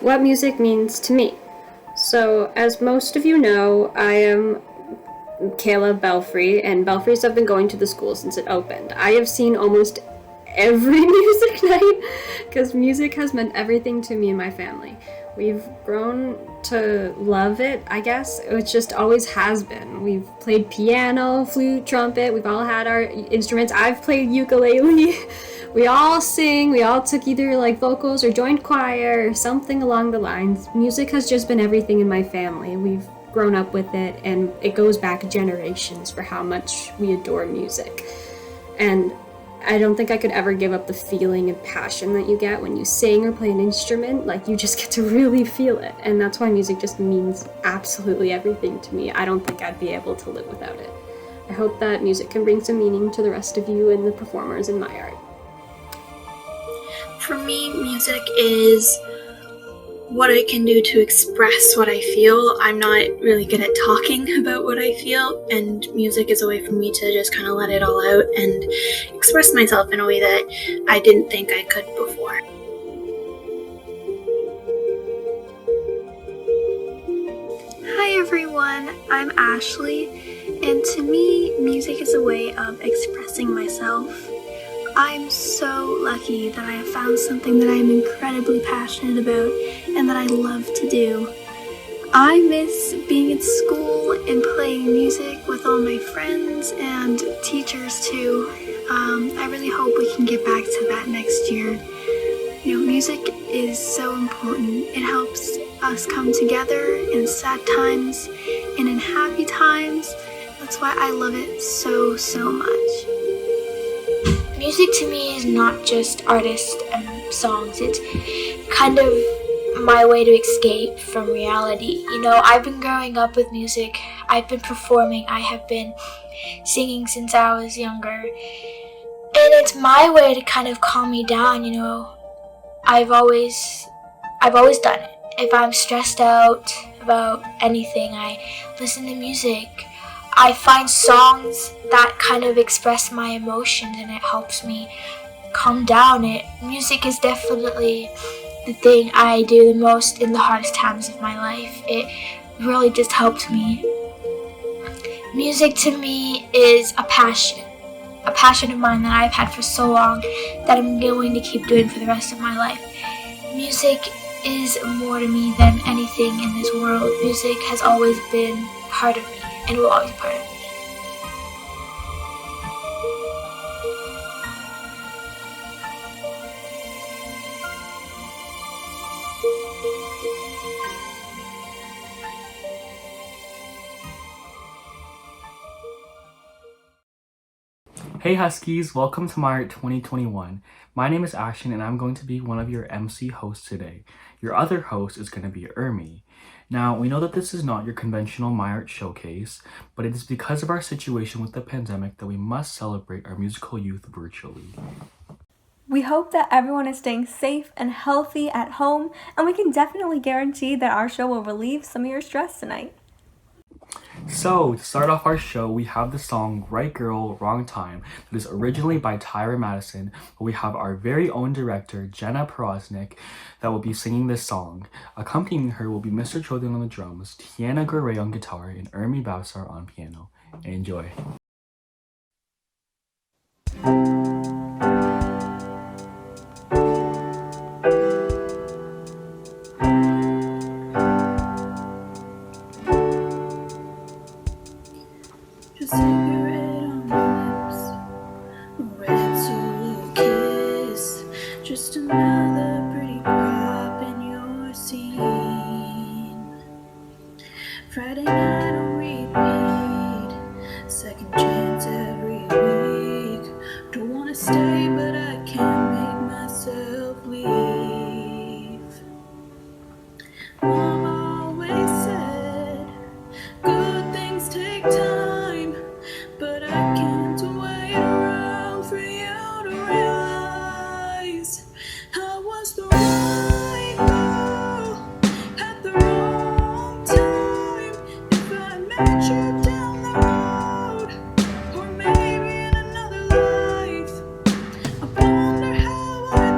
what music means to me. So, as most of you know, I am Kayla Belfry, and Belfrys have been going to the school since it opened. I have seen almost every music night because music has meant everything to me and my family. We've grown to love it, I guess. It just always has been. We've played piano, flute, trumpet. We've all had our instruments. I've played ukulele. We all sing. We all took either like vocals or joined choir or something along the lines. Music has just been everything in my family. We've grown up with it, and it goes back generations for how much we adore music. And I don't think I could ever give up the feeling and passion that you get when you sing or play an instrument. Like, you just get to really feel it, and that's why music just means absolutely everything to me. I don't think I'd be able to live without it. I hope that music can bring some meaning to the rest of you and the performers in my art. For me, music is what I can do to express what I feel. I'm not really good at talking about what I feel, and music is a way for me to just kind of let it all out and express myself in a way that I didn't think I could before. Hi everyone, I'm Ashley, and to me, music is a way of expressing myself. I'm so lucky that I have found something that I am incredibly passionate about and that I love to do. I miss being at school and playing music with all my friends and teachers too. I really hope we can get back to that next year. Music is so important. It helps us come together in sad times and in happy times. That's why I love it so, so much. Music to me is not just artists and songs. It's kind of my way to escape from reality. I've been growing up with music. I've been performing. I have been singing since I was younger. And it's my way to kind of calm me down, I've always done it. If I'm stressed out about anything, I listen to music. I find songs that kind of express my emotions, and it helps me calm down. Music is definitely the thing I do the most in the hardest times of my life. It really just helped me. Music to me is a passion of mine that I've had for so long that I'm going to keep doing for the rest of my life. Music is more to me than anything in this world. Music has always been part of me and will always be part of me. Hey Huskies, welcome to MYART 2021. My name is Ashton and I'm going to be one of your MC hosts today. Your other host is going to be Ermi. Now, we know that this is not your conventional MYART showcase, but it is because of our situation with the pandemic that we must celebrate our musical youth virtually. We hope that everyone is staying safe and healthy at home, and we can definitely guarantee that our show will relieve some of your stress tonight. So, to start off our show, we have the song Right Girl, Wrong Time that is originally by Tyra Madison, but we have our very own director, Jenna Porosnik, that will be singing this song. Accompanying her will be Mr. Chodron on the drums, Tiana Gray on guitar, and Ermi Bausar on piano. Enjoy. Just cigarette on my lips, red solo kiss, just another pretty prop in your scene. Friday night on repeat, second chance every week. Don't wanna stay, but I can't make myself leave. Mom always said, good things take time, but I can't wait around for you to realize I was the right girl at the wrong time. If I met you down the road, or maybe in another life, I wonder how I'd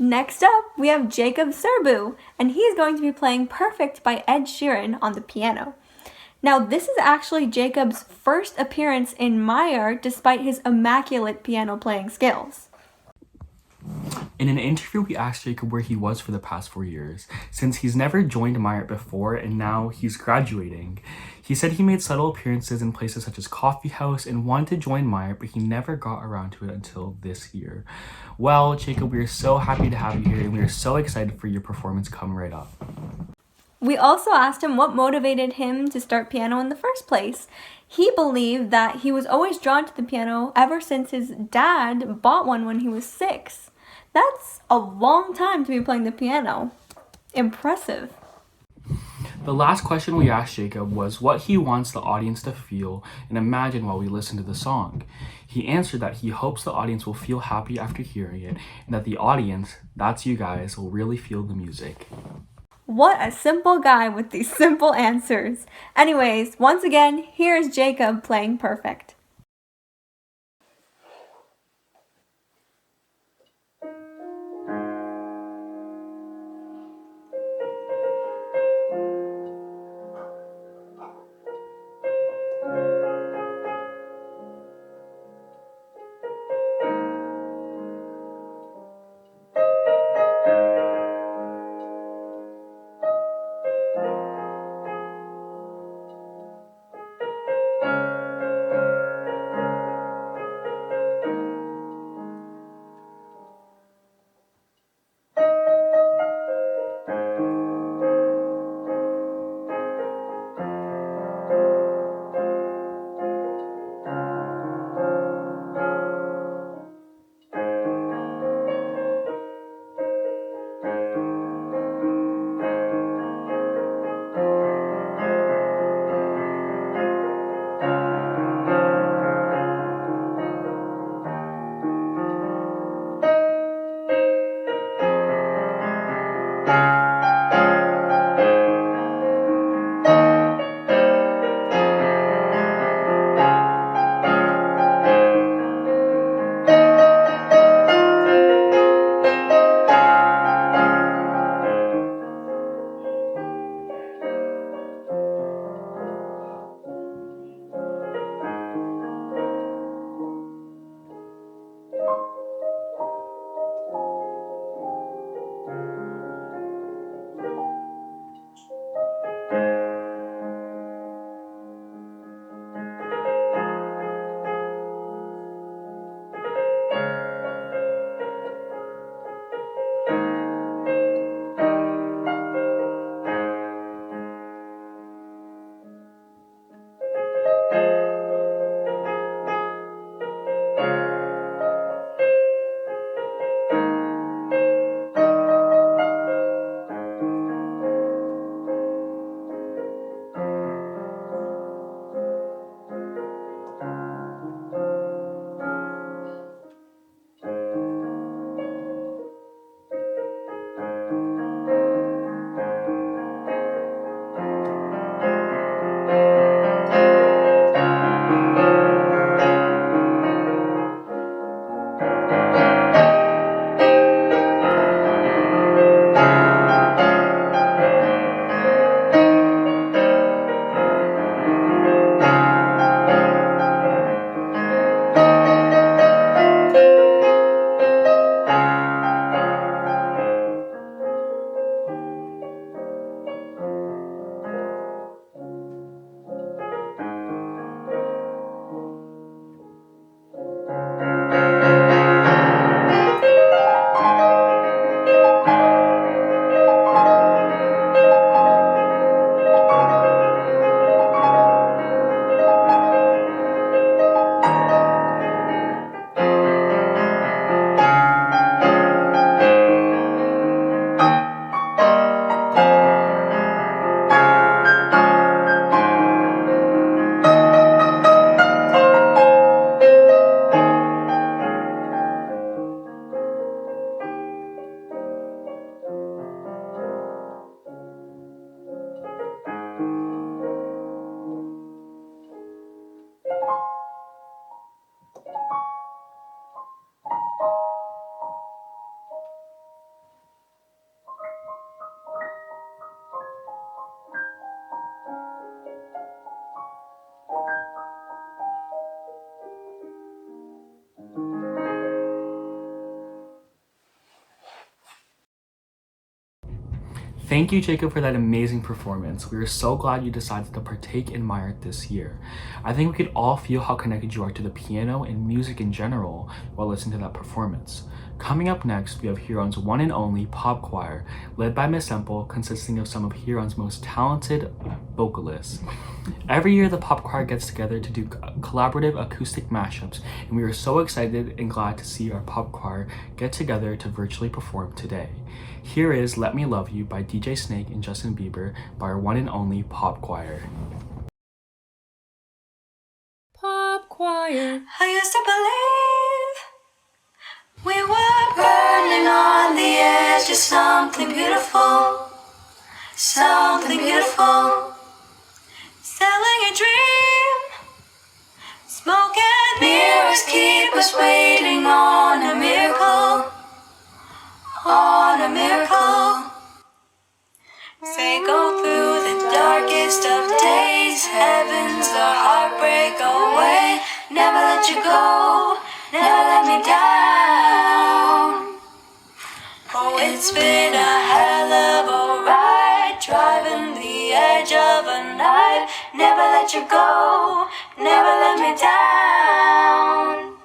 Next up, we have Jacob Serbu, and he's going to be playing Perfect by Ed Sheeran on the piano. Now, this is actually Jacob's first appearance in MYART despite his immaculate piano playing skills. In an interview, we asked Jacob where he was for the past 4 years, since he's never joined MYART before and now he's graduating. He said he made subtle appearances in places such as Coffee House and wanted to join MYART, but he never got around to it until this year. Well, Jacob, we are so happy to have you here, and we are so excited for your performance coming right up. We also asked him what motivated him to start piano in the first place. He believed that he was always drawn to the piano ever since his dad bought one when he was 6. That's a long time to be playing the piano. Impressive. The last question we asked Jacob was what he wants the audience to feel and imagine while we listen to the song. He answered that he hopes the audience will feel happy after hearing it, and that the audience, that's you guys, will really feel the music. What a simple guy with these simple answers. Anyways, once again, here's Jacob playing Perfect. Thank you, Jacob, for that amazing performance. We are so glad you decided to partake in MYART this year. I think we could all feel how connected you are to the piano and music in general while listening to that performance. Coming up next, we have Huron's one and only pop choir, led by Miss Semple, consisting of some of Huron's most talented vocalists. Every year, the pop choir gets together to do collaborative acoustic mashups, and we are so excited and glad to see our pop choir get together to virtually perform today. Here is Let Me Love You by DJ Snake and Justin Bieber by our one and only pop choir. Pop choir. I used to believe we were burning on the edge of something beautiful, something beautiful. Selling a dream, smoke and mirrors keep us waiting on a miracle, on a miracle. Say go through the darkest of days, heaven's a heartbreak away. Never let you go, never let me down. Oh, it's been a hell of a ride, driving the edge of a knife. Never let you go, never let me down.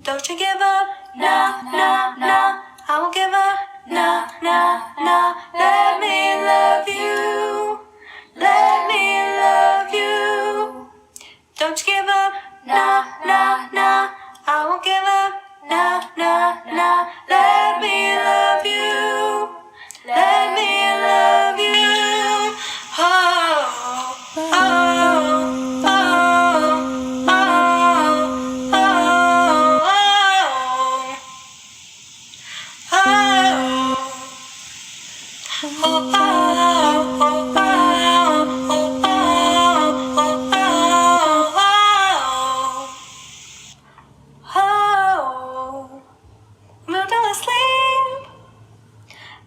Don't you give up, nah, nah, nah. I won't give up, nah, nah, nah. Let me love you, let me love you. Don't you give up, nah, nah, nah. I won't give up, nah, nah, nah. Let me love you, let me love you. Oh, oh, oh, oh, oh,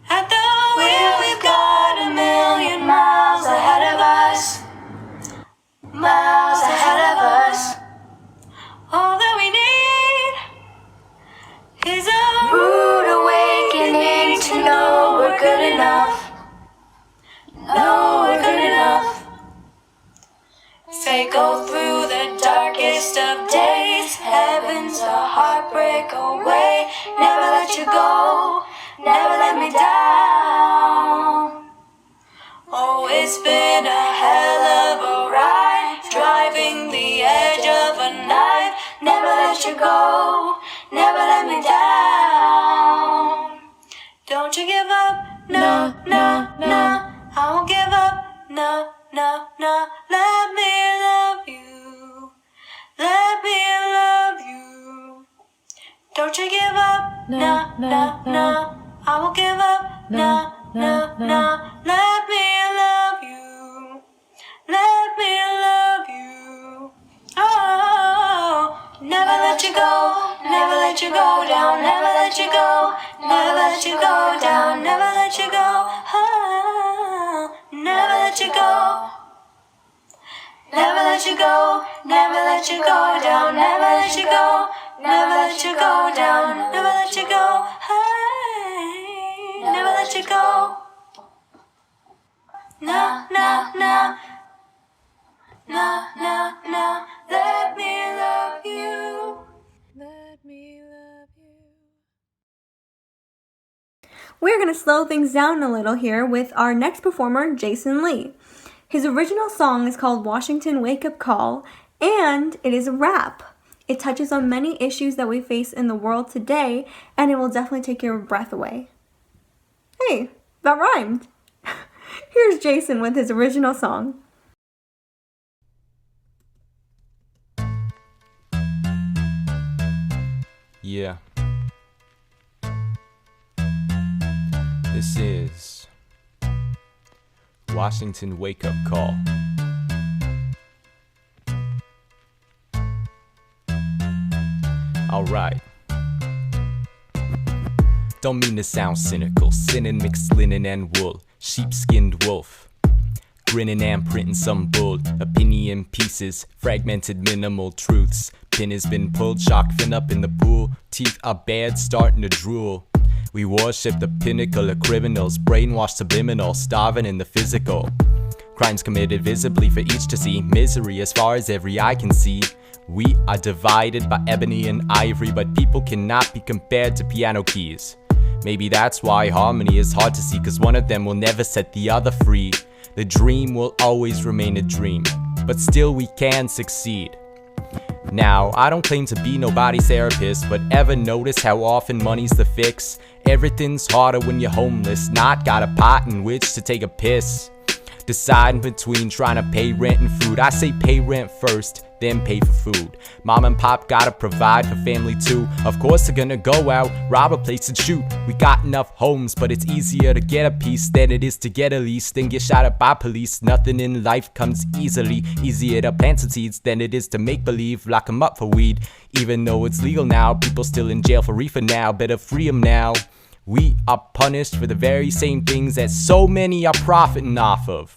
at the wheel, we've got a million miles ahead of us, miles ahead of us. All that we need is a rude awakening to know we're good enough, know we're good enough. Say go through the darkest of days, heaven's a heartbreak away. Never let you go, never let me down. Oh, it's been a hell of a ride, driving the edge of a knife. Never let you go, never let me down. Don't you give up, no, no, no. I won't give up, no, no, no. Let me love you, let me love you. Don't you give up, no, no, no. I won't give up, no, no, no. Let me love you, let me love you. Oh, never let you go, never let you go down, never let you go, never let you go down, never let you go. Oh, never let you go, never let you go, never let you go down, never let you go, never let you go down, never let you go. Hey, never let you go. No, no, no. No, no, no. Let me love you. Let me love you. We're going to slow things down a little here with our next performer, Jason Lee. His original song is called Washington Wake Up Call, and it is a rap. It touches on many issues that we face in the world today, and it will definitely take your breath away. Hey, that rhymed. Here's Jason with his original song. Yeah. This is Washington Wake Up Call. Alright. Don't mean to sound cynical, sinning mixed linen and wool, sheep-skinned wolf. Grinning and printing some bull, opinion pieces, fragmented minimal truths. Pin has been pulled, shark fin up in the pool, teeth are bad, starting to drool. We worship the pinnacle of criminals, brainwashed subliminal, starving in the physical. Crimes committed visibly for each to see, misery as far as every eye can see. We are divided by ebony and ivory, but people cannot be compared to piano keys. Maybe that's why harmony is hard to see, cause one of them will never set the other free. The dream will always remain a dream, but still we can succeed. Now, I don't claim to be nobody's therapist, but ever notice how often money's the fix? Everything's harder when you're homeless, not got a pot in which to take a piss. Deciding between trying to pay rent and food. I say pay rent first, then pay for food. Mom and pop gotta provide for family too. Of course they're gonna go out, rob a place and shoot. We got enough homes, but it's easier to get a piece than it is to get a lease, then get shot at by police. Nothing in life comes easily. Easier to plant some seeds than it is to make believe. Lock 'em up for weed. Even though it's legal now, people still in jail for reefer now. Better free 'em now. We are punished for the very same things that so many are profiting off of.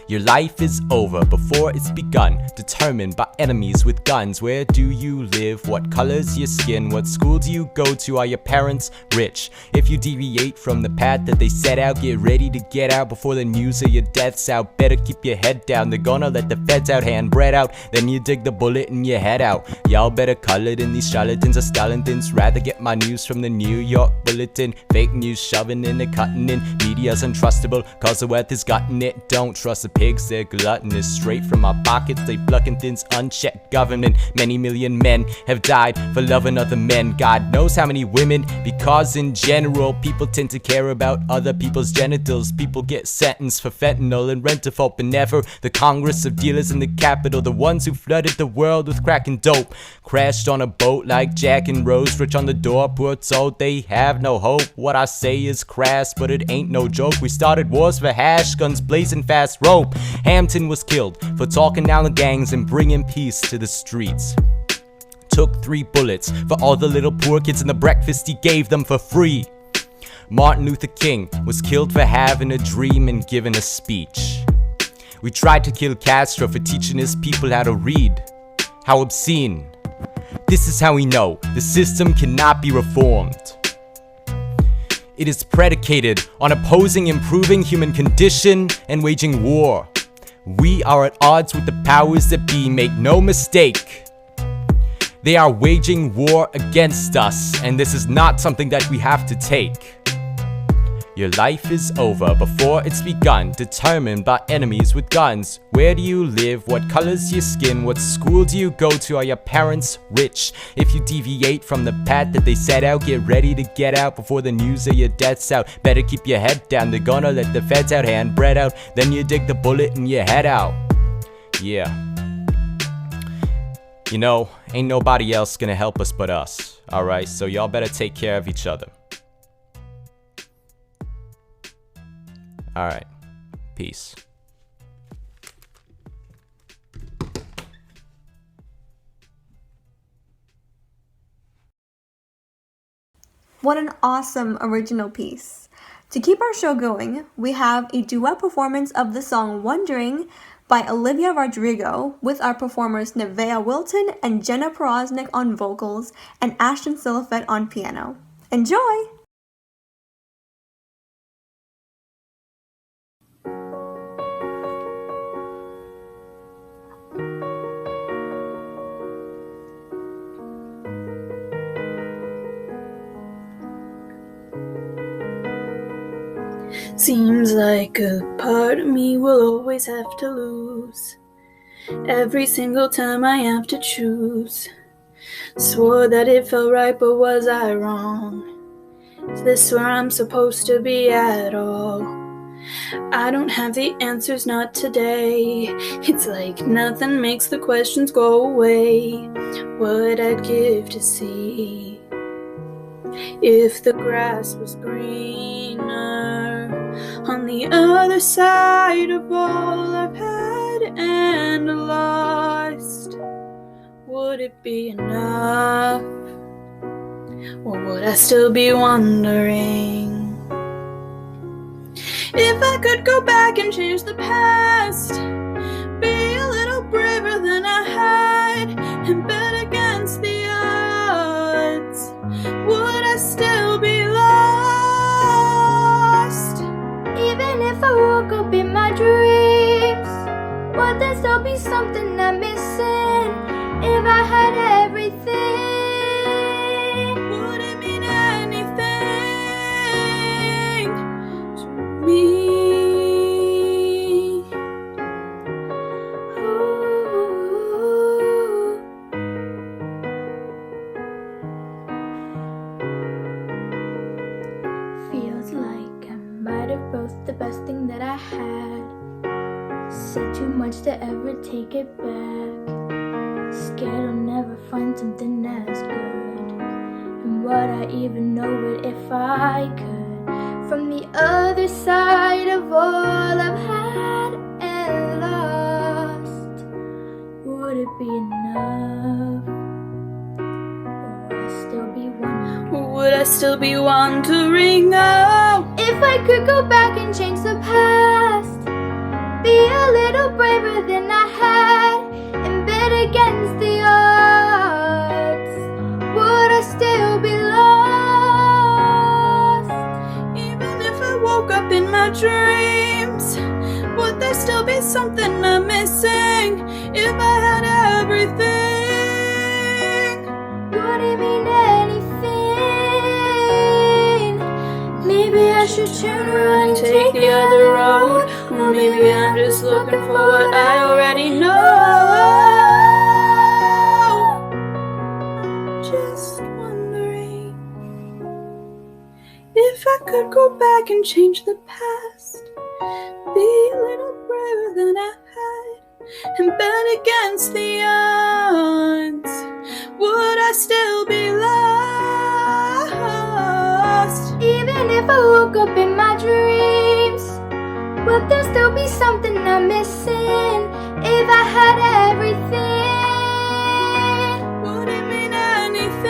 Your life is over before it's begun, determined by enemies with guns. Where do you live? What color's your skin? What school do you go to? Are your parents rich? If you deviate from the path that they set out, get ready to get out before the news of your death's out. Better keep your head down, they're gonna let the feds out, hand bread out. Then you dig the bullet in your head out. Y'all better call it in, these charlatans are skeletons. Rather get my news from the New York Bulletin. Fake news shoving in and cutting in. Media's untrustable, cause the wealth is gotten it. Don't trust the pigs, they're gluttonous. Straight from our pockets, they plucking things, unchecked government. Many million men have died for loving other men. God knows how many women, because in general, people tend to care about other people's genitals. People get sentenced for fentanyl and rent-a-folk, but never the Congress of dealers in the Capitol. The ones who flooded the world with crack and dope. Crashed on a boat like Jack and Rose, rich on the door, poor told they have no hope. What I say is crass, but it ain't no joke. We started wars for hash, guns blazing fast rope. Hampton was killed for talking down the gangs and bringing peace to the streets. Took 3 bullets for all the little poor kids and the breakfast he gave them for free. Martin Luther King was killed for having a dream and giving a speech. We tried to kill Castro for teaching his people how to read. How obscene. This is how we know the system cannot be reformed. It is predicated on opposing improving human condition and waging war. We are at odds with the powers that be, make no mistake. They are waging war against us, and this is not something that we have to take. Your life is over before it's begun, determined by enemies with guns. Where do you live? What color's your skin? What school do you go to? Are your parents rich? If you deviate from the path that they set out, get ready to get out before the news of your death's out. Better keep your head down, they're gonna let the feds out, hand bread out. Then you dig the bullet and you head out. Yeah. You know, ain't nobody else gonna help us but us. Alright, so y'all better take care of each other. Alright, peace. What an awesome original piece. To keep our show going, we have a duet performance of the song Wondering by Olivia Rodrigo with our performers Nevaeh Wilton and Jenna Porosnik on vocals and Ashton Silifet on piano. Enjoy! Seems like a part of me will always have to lose. Every single time I have to choose. Swore that it felt right, but was I wrong? Is this where I'm supposed to be at all? I don't have the answers, not today. It's like nothing makes the questions go away. What I'd give to see if the grass was greener on the other side of all I've had and lost. Would it be enough? Or would I still be wondering if I could go back and change the past? Be a little braver than I had and bet against the odds. Would I still be lost? still be something I'm missing if I had everything. Would it mean anything to me? Ooh. Feels like I might have wrote the best thing that I had. Said too much to ever take it back. Scared I'll never find something as good. And would I even know it if I could? From the other side of all I've had and lost, would it be enough? Would I still be wondering, oh, if I could go back and change the past? Be a little braver than I had and bet against the odds. Would I still be lost? even if I woke up in my dreams, would there still be something I'm missing if I had everything? Would it mean anything? Maybe I should turn around and take the other road. Or maybe I'm just looking for what I already know. I'm just wondering if I could go back and change the past, be a little braver than I had, and bet against the odds. Would I still be lost? Even if I woke up in my dreams, would there still be something I'm missing if I had everything? Would it mean anything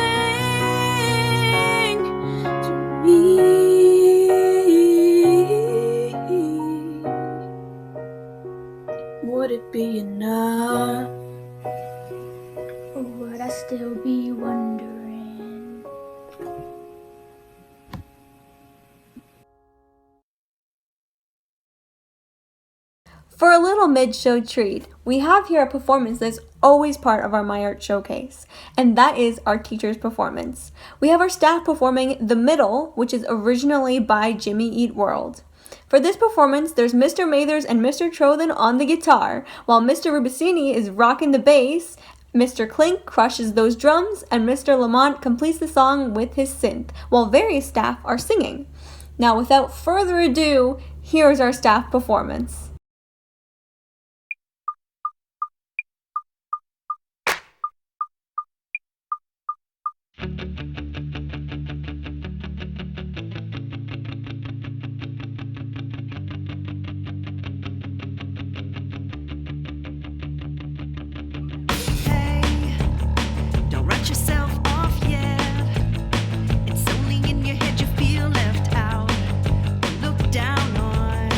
to me? Would it be enough? Or would I still be wondering? For a little mid-show treat, we have here a performance that's always part of our MyArt showcase, and that is our teacher's performance. We have our staff performing The Middle, which is originally by Jimmy Eat World. For this performance, there's Mr. Mathers and Mr. Trothan on the guitar, while Mr. Rubicini is rocking the bass, Mr. Klink crushes those drums, and Mr. Lamont completes the song with his synth, while various staff are singing. Now, without further ado, here's our staff performance. Don't write yourself off yet. It's only in your head you feel left out, looked down on.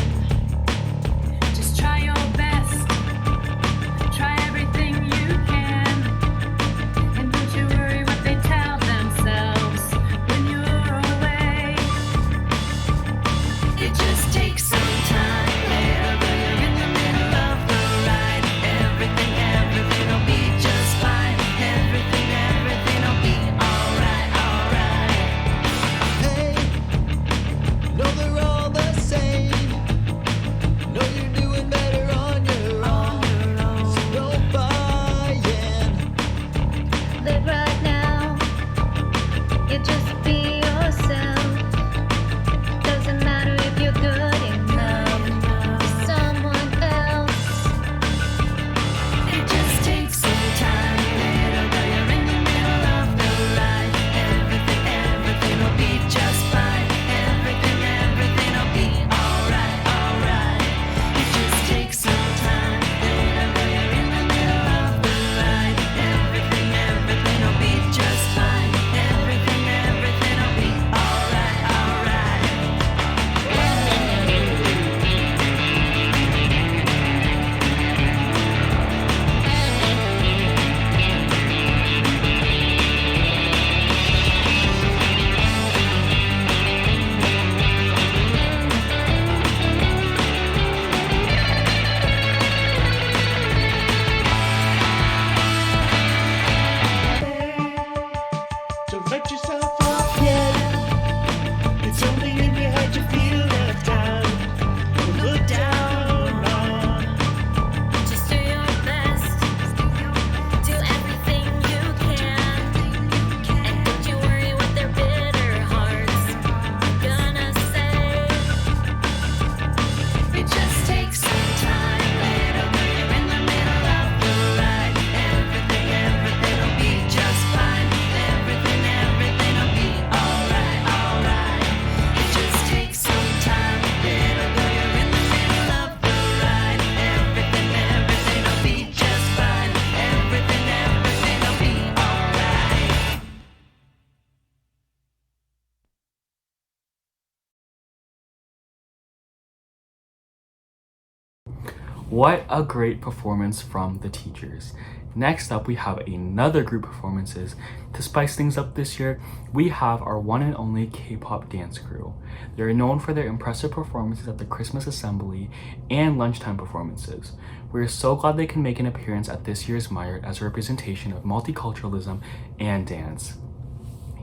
What a great performance from the teachers. Next up, we have another group performances. To spice things up this year, we have our one and only K-pop dance crew. They are known for their impressive performances at the Christmas Assembly and lunchtime performances. We are so glad they can make an appearance at this year's MYART as a representation of multiculturalism and dance.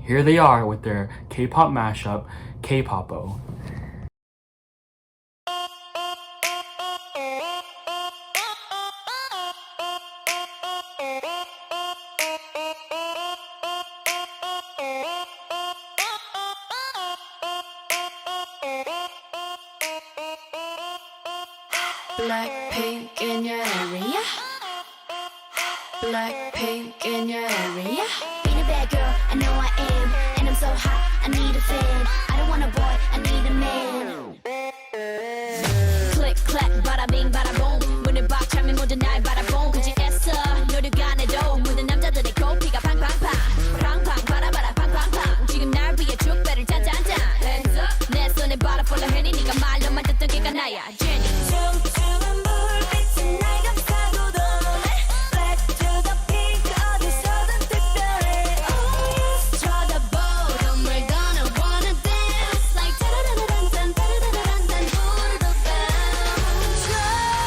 Here they are with their K-pop mashup, K-Popo. Blackpink in your area. Blackpink in your area. Being a bad girl, I know I am. And I'm so hot, I need a fan. I don't want a boy, I need a man. Click, clack, bada bing, bada boom. 문을 박 차면 모두 날 바라본 그지 애써 노력 안 해도 모든 남자들의 코피가 팡팡팡 팡팡 바라바라 팡팡팡 지금 날 위해 축배를 짠짠짠 Hands up 내 손에 바라 follow 해니 네가 말로만 듣던 걔가 나야 Jenny 퉁퉁한 불빛은 날 감싸고도 Black to the pink 어디서든 특별해 Oh yes 쳐다보 We're gonna wanna dance Like 따라라란딴 따라라란딴 부르도 bounce 좋아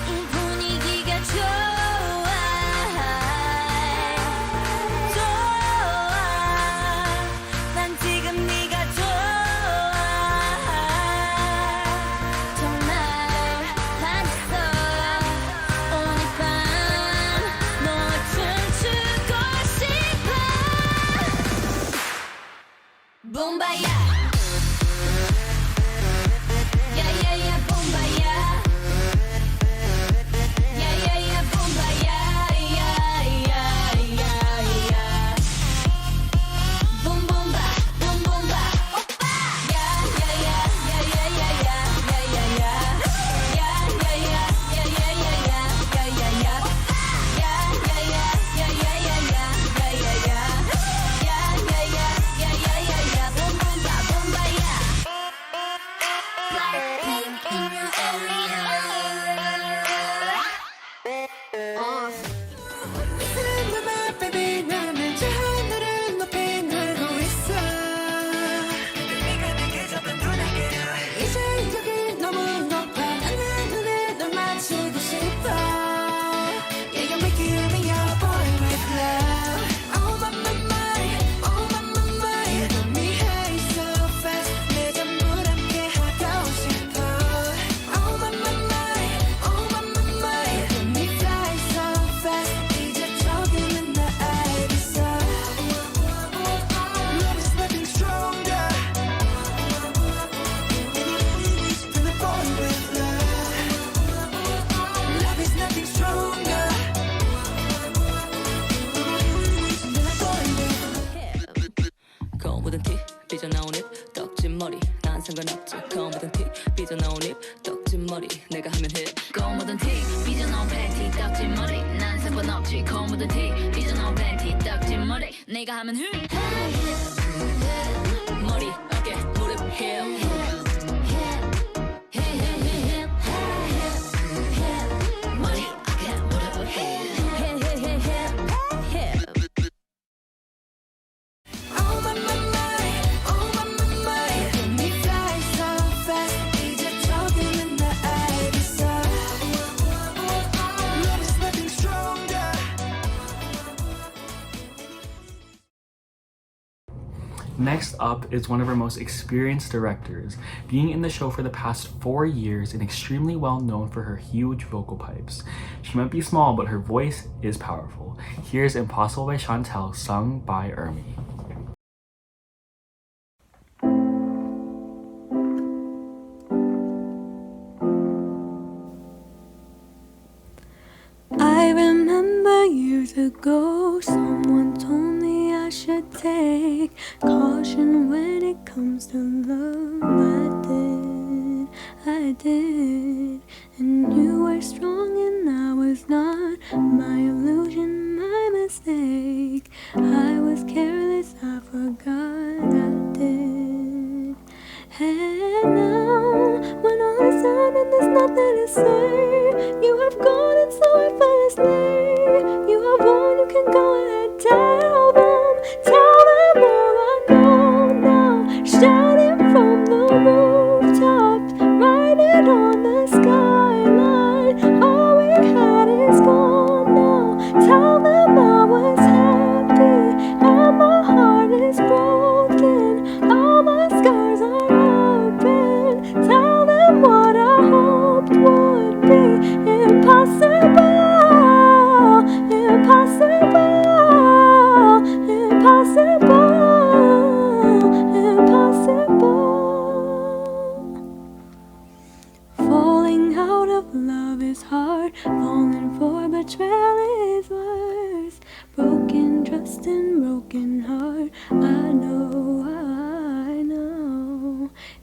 이 분위기가 좋아 난 지금 네가 좋아 정말 반했어 오늘 밤 너와 춤추고 싶어 붐바야 야야야 붐바야 야야야 붐바야 야야야야 붐붐바 붐붐바 오빠 야야야야야야야야야야 야야야야야야야야야야 야야야야야야야야야야야야야야야 붐붐바 붐바야 Blackpink in your area. 검은 티 삐져나온 입 떡진 머리 난 상관없지 검은 티 삐져나온 입 떡진 머리 내가 하면 해 검은 티 삐져나온 팬티 떡진 머리 난 상관없지 검은 티 삐져나온 팬티 떡진 머리 내가 하면 해 머리 어깨 무릎 힙 머리 어깨 무릎 힙 Oh my my my, oh my my my, me fly so fast. 이제 조금은 나 알겠어. Love is nothing stronger. Next up is one of our most experienced directors, being in the show for the past 4 years and extremely well known for her huge vocal pipes. She might be small, but her voice is powerful. Here's Impossible by Chantel, sung by Ermi. I remember years ago, someone told me I should take caution when it comes to love. I did, and you were strong and I was not. My illusion, my mistake. I was careless, I forgot I did. And now, when all is done and there's nothing Falling for betrayal is worse. Broken trust and broken heart. I know.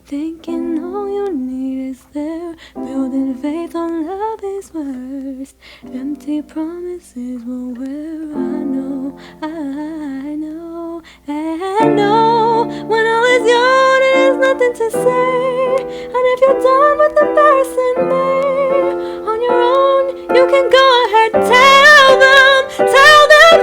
Thinking all you need is there. Building faith on love is worse. Empty promises will wear. I know. And no, when all is young, there's nothing to say. And if you're done with embarrassing me on your own, you can go ahead, tell them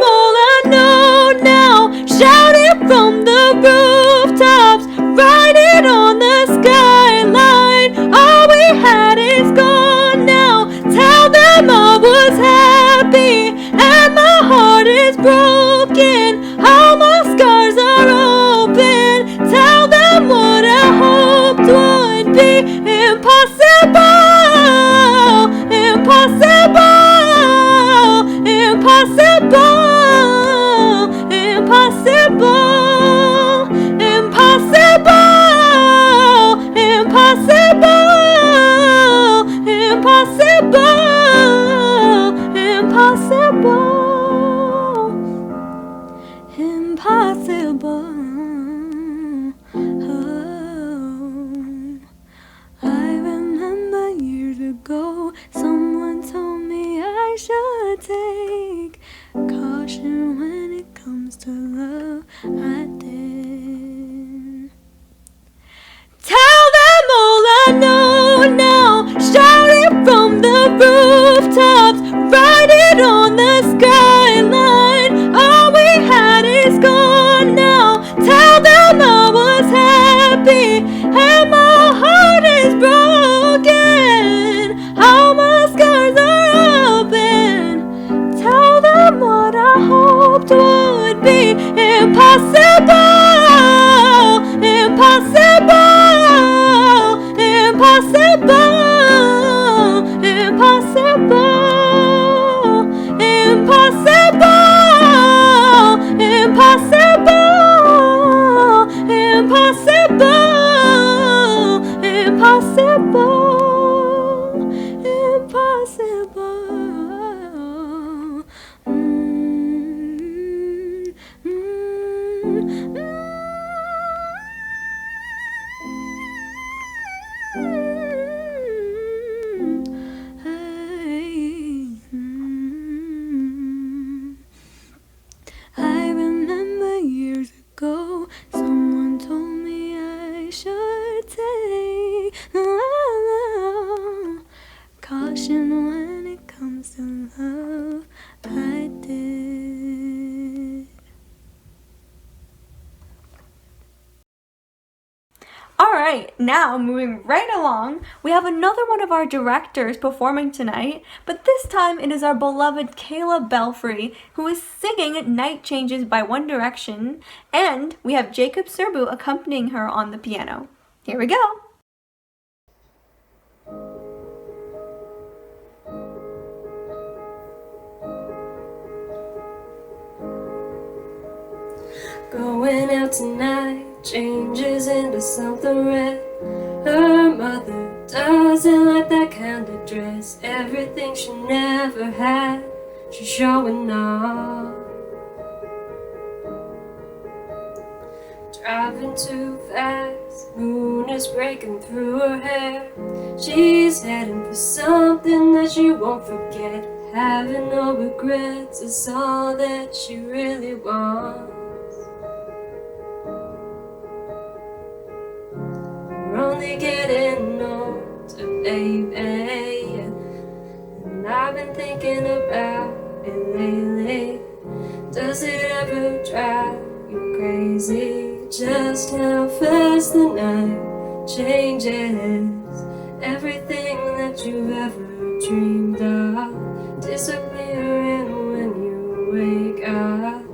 all I know now. Shout it from the rooftops, write it on the skyline. All we had is gone now. Tell them I was happy and my heart is broken. All my scars are open. Tell them what I hoped would be impossible. Impossible. Impossible. Impossible. Impossible. Impossible. Impossible. Impossible. Impossible. Oh. I remember years ago, someone told me I should take caution when it comes to love. I did. Tell them all I know now. Shout it from the rooftops, write it on the skyline. All we had is gone now. Tell them I was happy and my heart is broken. All my scars are open. Tell them what I hoped would be impossible. Impossible. Impossible. Impossible. Impossible. Impossible. Impossible. Impossible. Impossible. I remember years ago, someone told me I should take caution when it comes to love. I did. Alright, now moving right along, we have another one of our directors performing tonight, but this time it is our beloved Kayla Belfry, who is singing Night Changes by One Direction, and we have Jacob Serbu accompanying her on the piano. Here we go! Going out tonight changes into something red. Her mother doesn't like that kind of dress. Everything she never had, she's showing off. Driving too fast, moon is breaking through her hair. She's heading for something that she won't forget. Having no regrets is all that she really wants. We're only getting older, baby, and I've been thinking about it lately. Does it ever drive you crazy just how fast the night changes? Everything that you've ever dreamed of disappearing when you wake up.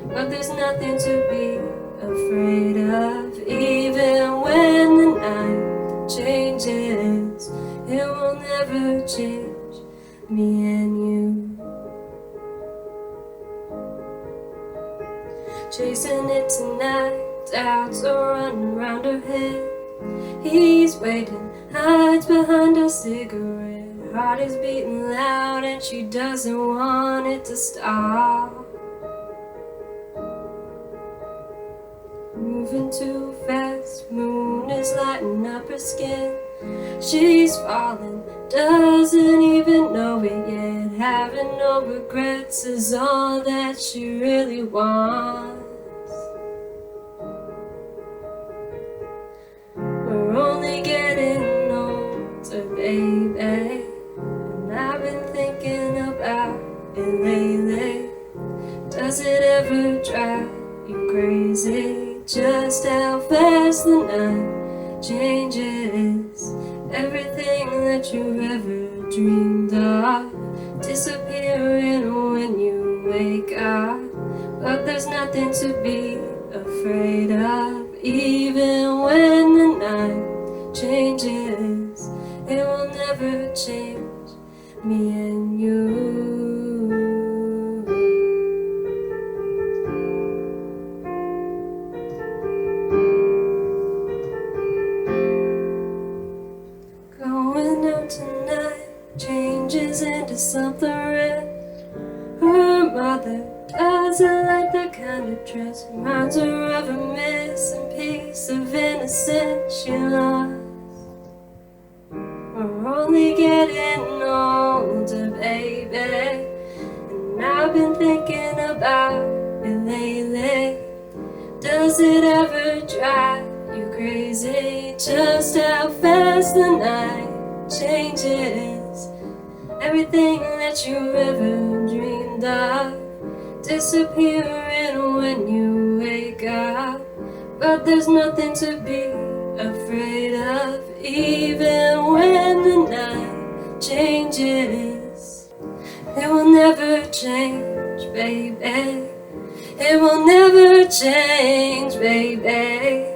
But there's nothing to be afraid of. Even when the night changes, it will never change me and you. Chasing it tonight, doubts are running round her head. He's waiting, hides behind a cigarette. Her heart is beating loud and she doesn't want it to stop. Moving too fast, moon is lighting up her skin. She's falling, doesn't even know it yet. Having no regrets is all that she really wants. We're only getting older, baby, and I've been thinking about it lately. Does it ever drive you crazy? Just how fast the night changes. Everything that you ever dreamed of disappearing when you wake up. But there's nothing to be afraid of. Even when the night changes, it will never change me and you. Going out tonight changes into something red. Her mother doesn't like that kind of dress. Reminds her of a missing piece of innocence she lost. We're only getting older, baby, and I've been thinking about it lately. Does it ever drive you crazy? Just how fast the night changes. Everything that you ever dreamed of disappearing when you wake up. But there's nothing to be afraid of. Even when the night changes, it will never change, baby. It will never change, baby.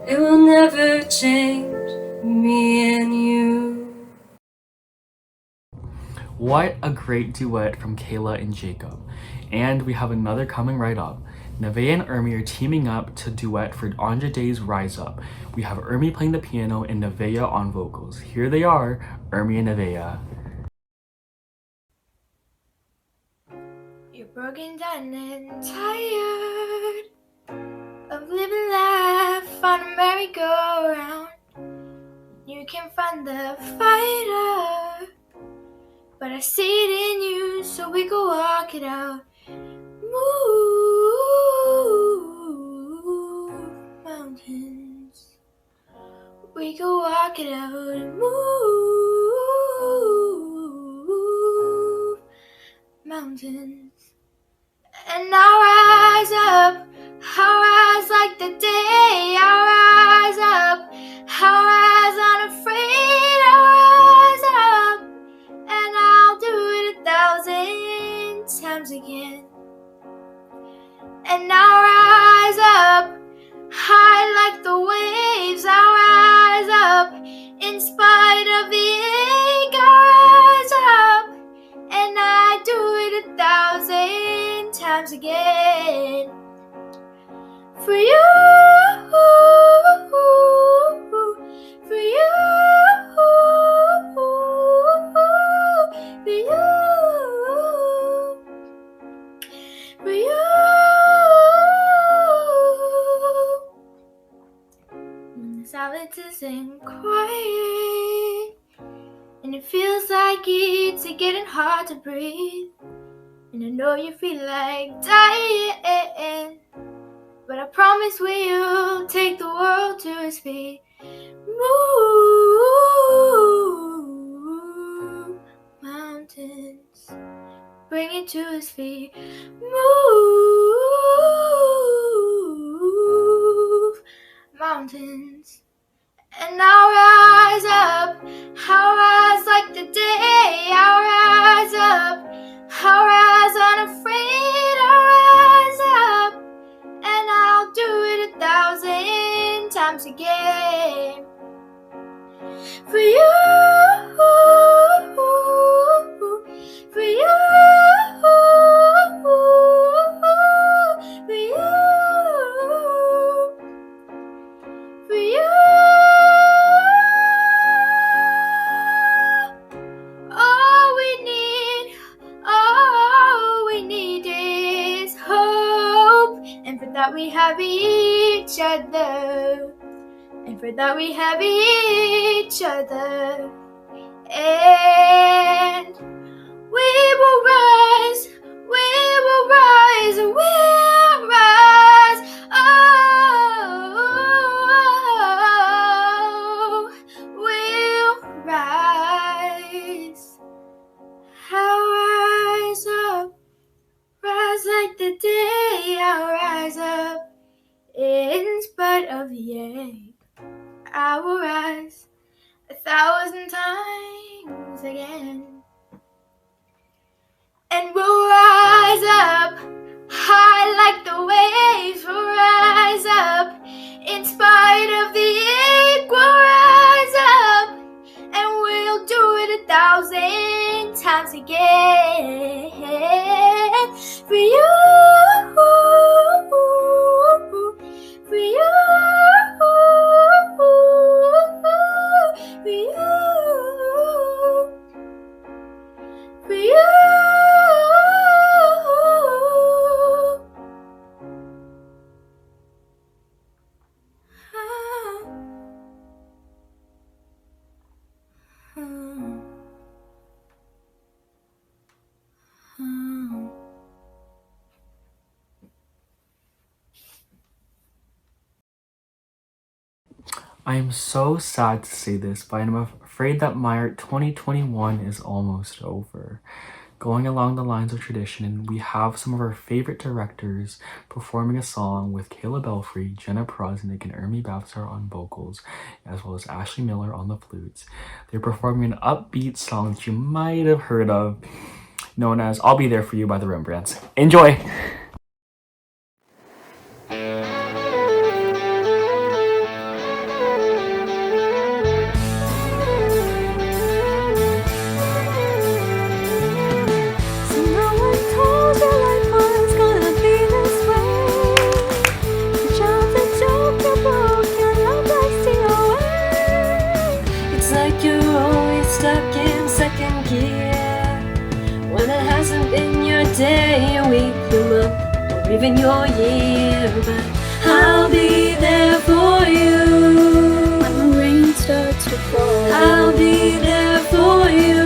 It will never change me and you. What a great duet from Kayla and Jacob. And we have another coming right up. Nevaeh and Ermi are teaming up to duet for Andre Day's Rise Up. We have Ermi playing the piano and Nevaeh on vocals. Here they are, Ermi and Nevaeh. You're broken down and tired of living life on a merry-go-round. You can find the fighter, but I see it in you, so we go walk it out. Move mountains. We go walk it out. Move mountains. And I'll rise up. I'll rise like the day. I'll rise up. I'll rise unafraid. I'll rise up. And I'll do it 1,000 times again. And I'll rise up, high like the waves. I'll rise up, in spite of the ache. I'll rise up, and I do it 1,000 times again. For you, for you, for you, for you. When the silence isn't quiet and it feels like it's getting hard to breathe, and I know you feel like dying, but I promise we'll take the world to its feet. Move mountains, bring it to his feet. Move mountains. And I'll rise up, I'll rise like the day. I'll rise up, I'll rise unafraid. I'll rise up, and I'll do it 1,000 times again. For you, for you, for you, for you. that we have each other. And for that we have each other. And we will rise, we will rise, we'll rise. Oh, we'll rise. I'll rise up, rise like the day. I'll rise up in spite of the ache. I will rise 1,000 times again. And we'll rise up high like the waves. We'll rise up in spite of the ache. We'll rise up and we'll do it 1,000 times again. For you, for you, for you, for you. I am so sad to say this, but I'm afraid that MYART 2021 is almost over. Going along the lines of tradition, we have some of our favorite directors performing a song with Kayla Belfry, Jenna Prosnick, and Ermi Babsar on vocals, as well as Ashley Miller on the flutes. They're performing an upbeat song that you might have heard of, known as I'll Be There For You by the Rembrandts. Enjoy! Stuck in second gear when it hasn't been your day, your week, your month, or even your year. But I'll be there for you when the rain starts to fall. I'll be there for you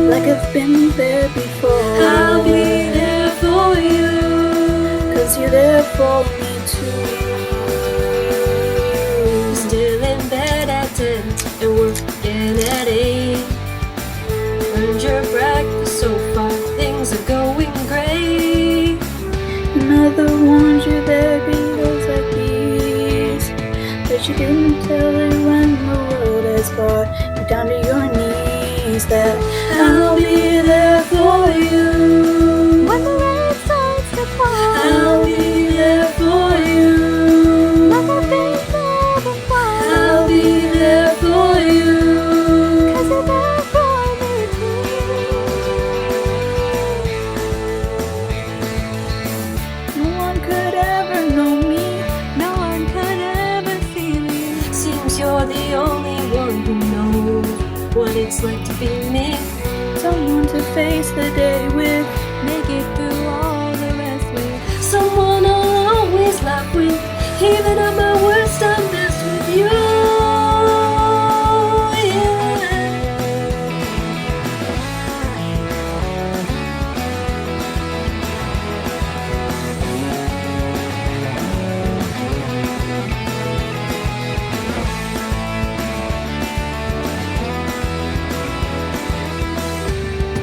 like I've been there before. I'll be there for you 'cause you're there for me too. Still in bed at 10 and working at 8. Earned your breakfast so far, things are going great. Another warned you there'd be days like these, but you didn't tell it when the world has brought you down to your knees. That I'll be there for you When the rain starts to fall, I'll be there for you like I've been there before. I'll be there for you 'Cause you're there for me too. no one could ever know me. No one could ever see me. Seems you're the only one who knows what it's like to be me. Someone to face the day with. Make it through all the rest with. Someone I'll always laugh with. Even at my worst, I'm best with you.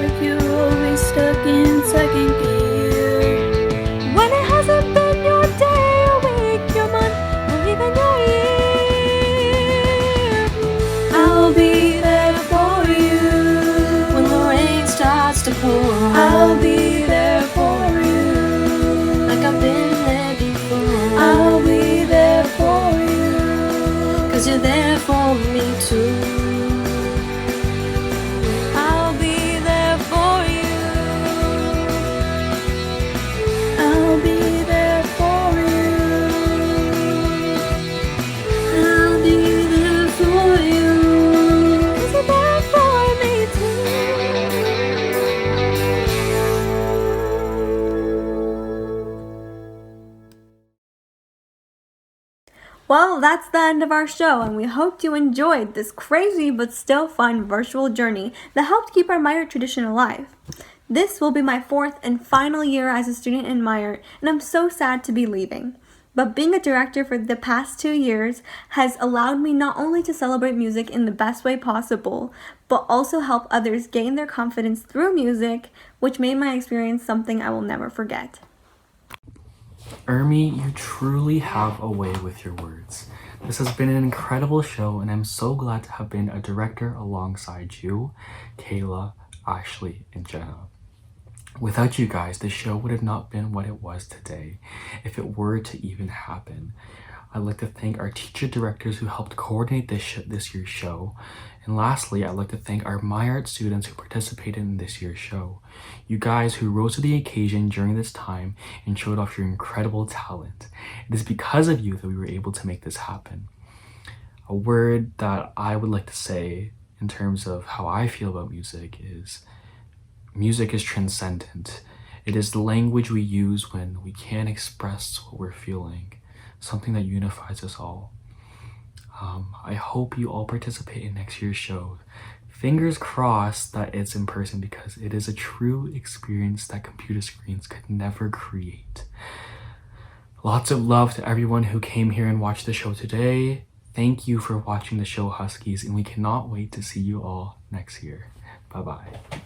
Like you're always stuck in second gear. When it hasn't been your day, your week, your month, or even your year. I'll be there for you when the rain starts to pour. I'll be there for you like I've been there before. I'll be there for you 'cause you're there for me too. I'll be there for you Well, that's the end of our show, and we hope you enjoyed this crazy but still fun virtual journey that helped keep our MYART tradition alive. This will be my 4th and final year as a student in MYART, and I'm so sad to be leaving. But being a director for the past 2 years has allowed me not only to celebrate music in the best way possible, but also help others gain their confidence through music, which made my experience something I will never forget. Ermi, you truly have a way with your words. This has been an incredible show, and I'm so glad to have been a director alongside you, Kayla, Ashley, and Jenna. Without you guys, the show would have not been what it was today, if it were to even happen. I'd like to thank our teacher directors who helped coordinate this year's show. And lastly, I'd like to thank our MYART students who participated in this year's show. You guys who rose to the occasion during this time and showed off your incredible talent. It is because of you that we were able to make this happen. A word that I would like to say in terms of how I feel about music is transcendent. It is the language we use when we can't express what we're feeling, something that unifies us all. I hope you all participate in next year's show. Fingers crossed that it's in person because it is a true experience that computer screens could never create. Lots of love to everyone who came here and watched the show today. Thank you for watching the show, Huskies, and we cannot wait to see you all next year. Bye-bye.